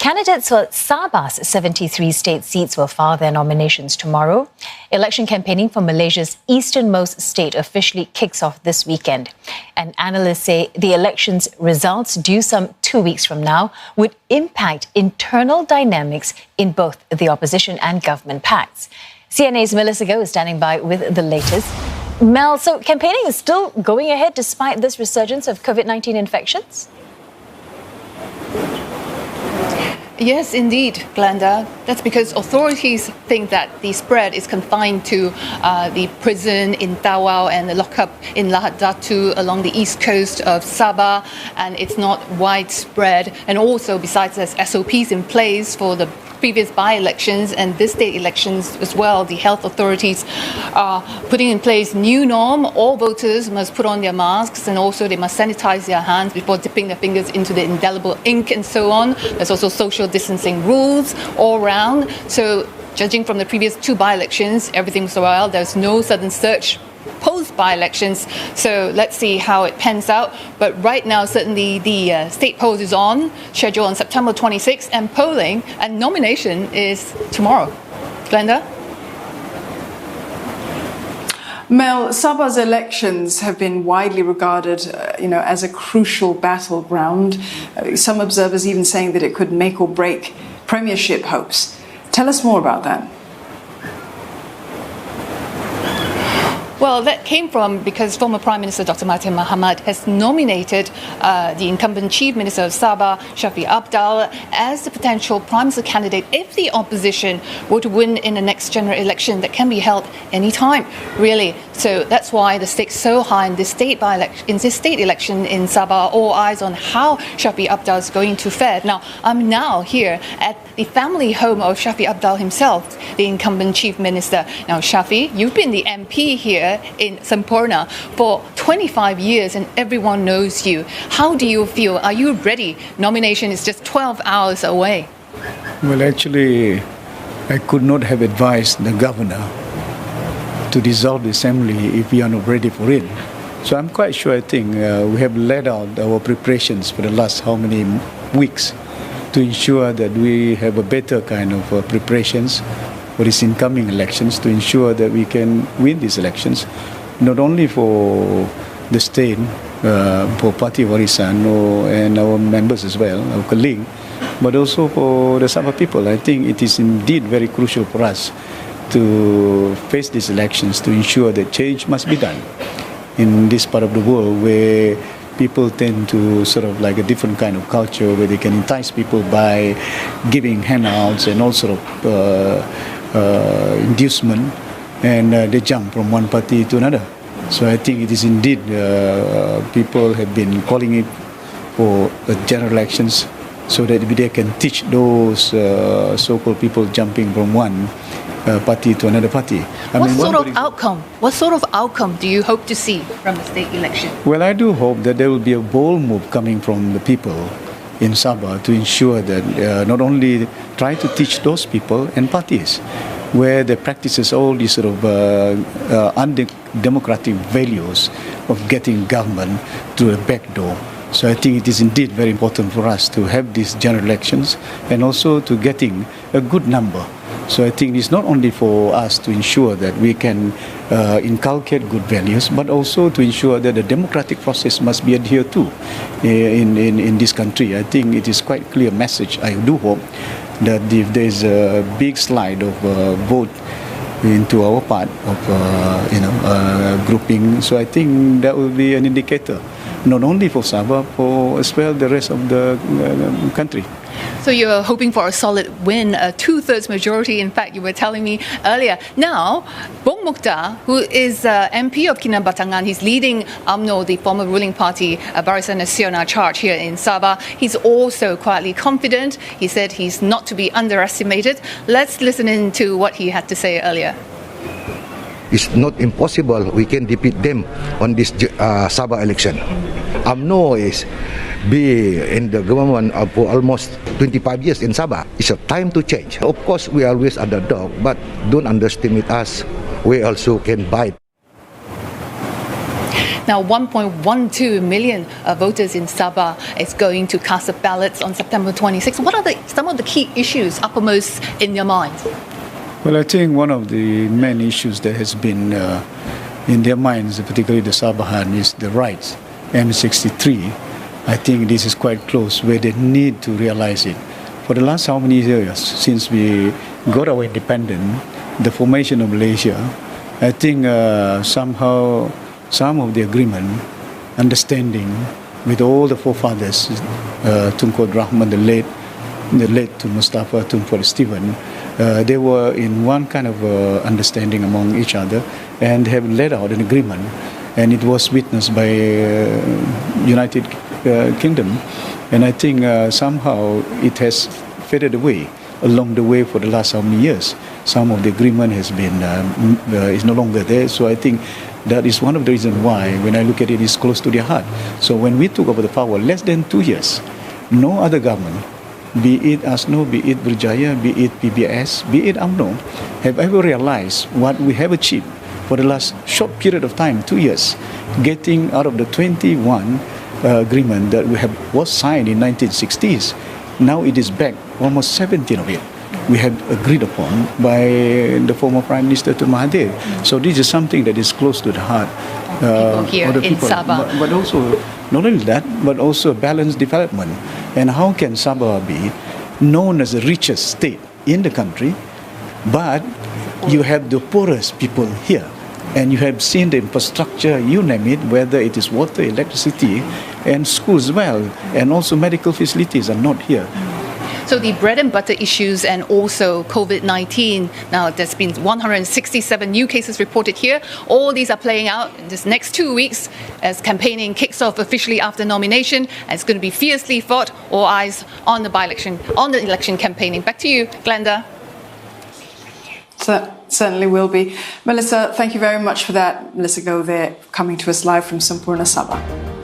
Candidates for Sabah's 73 state seats will file their nominations tomorrow. Election campaigning for Malaysia's easternmost state officially kicks off this weekend. And analysts say the election's results, due some 2 weeks from now, would impact internal dynamics in both the opposition and government pacts. CNA's Melissa Goh is standing by with the latest. Mel, so campaigning is still going ahead despite this resurgence of COVID-19 infections? Yes, indeed, Glenda. That's because authorities think that the spread is confined to the prison in Tawau and the lockup in Lahad Datu along the east coast of Sabah, and it's not widespread. And also, besides, there's SOPs in place for the previous by-elections and this state elections as well. The health authorities are putting in place new norm. All voters must put on their masks, and also they must sanitize their hands before dipping their fingers into the indelible ink and so on. There's also social distancing rules all round. So judging from the previous two by-elections, everything's well. There's no sudden surge post by-elections, so let's see how it pans out. But right now, certainly the state polls is scheduled on September 26th, and polling and nomination is tomorrow. Glenda? Mel, Sabah's elections have been widely regarded, as a crucial battleground. Some observers even saying that it could make or break premiership hopes. Tell us more about that. Well, that came from because former Prime Minister Dr. Mahathir Mohamad has nominated the incumbent Chief Minister of Sabah, Shafie Apdal, as the potential Prime Minister candidate if the opposition were to win in the next general election that can be held anytime, really. So that's why the stakes so high in this state election in Sabah. All eyes on how Shafie Apdal is going to fare. Now, I'm now here at the family home of Shafie Apdal himself, the incumbent Chief Minister. Now, Shafie, you've been the MP here in Semporna for 25 years and everyone knows you. How do you feel? Are you ready? Nomination is just 12 hours away. Well, actually, I could not have advised the governor to dissolve the assembly if we are not ready for it. So I'm quite sure, I think, we have laid out our preparations for the last how many weeks to ensure that we have a better kind of preparations for these incoming elections, to ensure that we can win these elections, not only for the state, for Party Warisan and our members as well, our colleagues, but also for the Sabah people. I think it is indeed very crucial for us to face these elections, to ensure that change must be done in this part of the world where people tend to sort of like a different kind of culture, where they can entice people by giving handouts and all sort of inducement, and they jump from one party to another. So I think it is indeed people have been calling it for general elections so that they can teach those so-called people jumping from one party to another party. What sort of outcome do you hope to see from the state election? Well, I do hope that there will be a bold move coming from the people in Sabah to ensure that not only try to teach those people and parties where they practices all these sort of undemocratic values of getting government through a back door. So I think it is indeed very important for us to have these general elections and also to getting a good number. So I think it's not only for us to ensure that we can inculcate good values, but also to ensure that the democratic process must be adhered to in this country. I think it is quite clear message. I do hope that if there is a big slide of vote into our part of grouping, so I think that will be an indicator, not only for Sabah, for as well the rest of the country. So you're hoping for a solid win, a 2/3 majority. In fact, you were telling me earlier. Now, Bong Mokhtar, who is MP of Kinabatangan, he's leading UMNO, the former ruling party, Barisan Nasional charge here in Sabah. He's also quietly confident. He said he's not to be underestimated. Let's listen in to what he had to say earlier. It's not impossible we can defeat them on this Sabah election. UMNO is be in the government for almost 25 years in Sabah. It's a time to change. Of course, we are always underdog, but don't underestimate us. We also can bite. Now, 1.12 million voters in Sabah is going to cast their ballots on September 26. What are some of the key issues uppermost in your mind? Well, I think one of the main issues that has been in their minds, particularly the Sabahan, is the rights. M63, I think this is quite close where they need to realize it. For the last how many years since we got our independence, the formation of Malaysia, I think somehow some of the agreement, understanding with all the forefathers, Tunku Rahman, the late to Mustafa, Tunku Stephen, they were in one kind of understanding among each other and have laid out an agreement, and it was witnessed by United Kingdom, and I think somehow it has faded away along the way for the last how many years. Some of the agreement has been is no longer there, so I think that is one of the reasons why, when I look at it, it's close to their heart. So when we took over the power less than 2 years, no other government, be it ASNO, be it Berjaya, be it PBS, be it UMNO, have ever realized what we have achieved for the last short period of time, 2 years, getting out of the 21 agreement that was signed in 1960s. Now it is back, almost 17 of it we had agreed upon by the former Prime Minister Tun Mahathir. So this is something that is close to the heart people here of the in people. Sabah. But also, not only that, but also balanced development. And how can Sabah be known as the richest state in the country, but you have the poorest people here? And you have seen the infrastructure, you name it, whether it is water, electricity, and schools as well, and also medical facilities are not here. So the bread and butter issues and also COVID-19. Now, there's been 167 new cases reported here. All these are playing out in this next 2 weeks as campaigning kicks off officially after nomination. And it's going to be fiercely fought. All eyes on the by-election, on the election campaigning. Back to you, Glenda. Certainly will be. Melissa, thank you very much for that. Melissa Go there, coming to us live from Sampurna, Sabah.